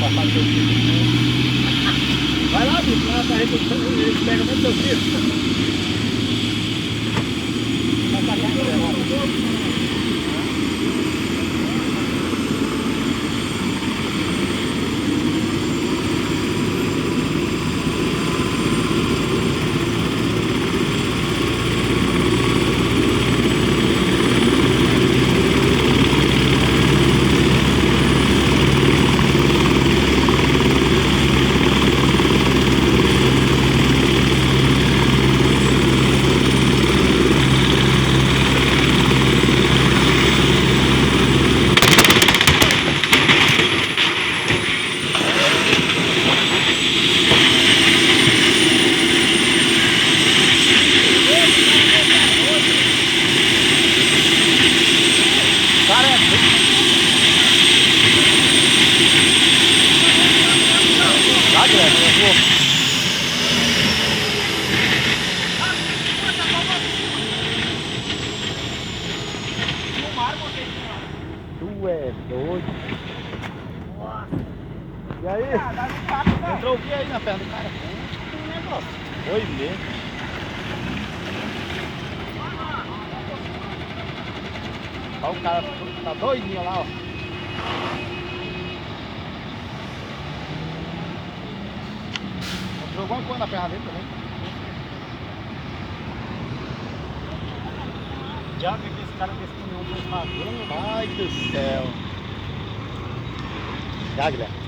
passar o teu filho. Vai lá, bicho, lá pra gente, ele pega muito teu filho. Vai pra cá, tu é doido. E aí? Entrou o que aí na perna do cara? Um negócio. Foi mesmo. Olha o cara, tá doidinho lá, ó. Entrou alguma coisa na perna dele também. Já vi que esse cara desse caminhão foi maduro. Ai do céu. Já, Guilherme.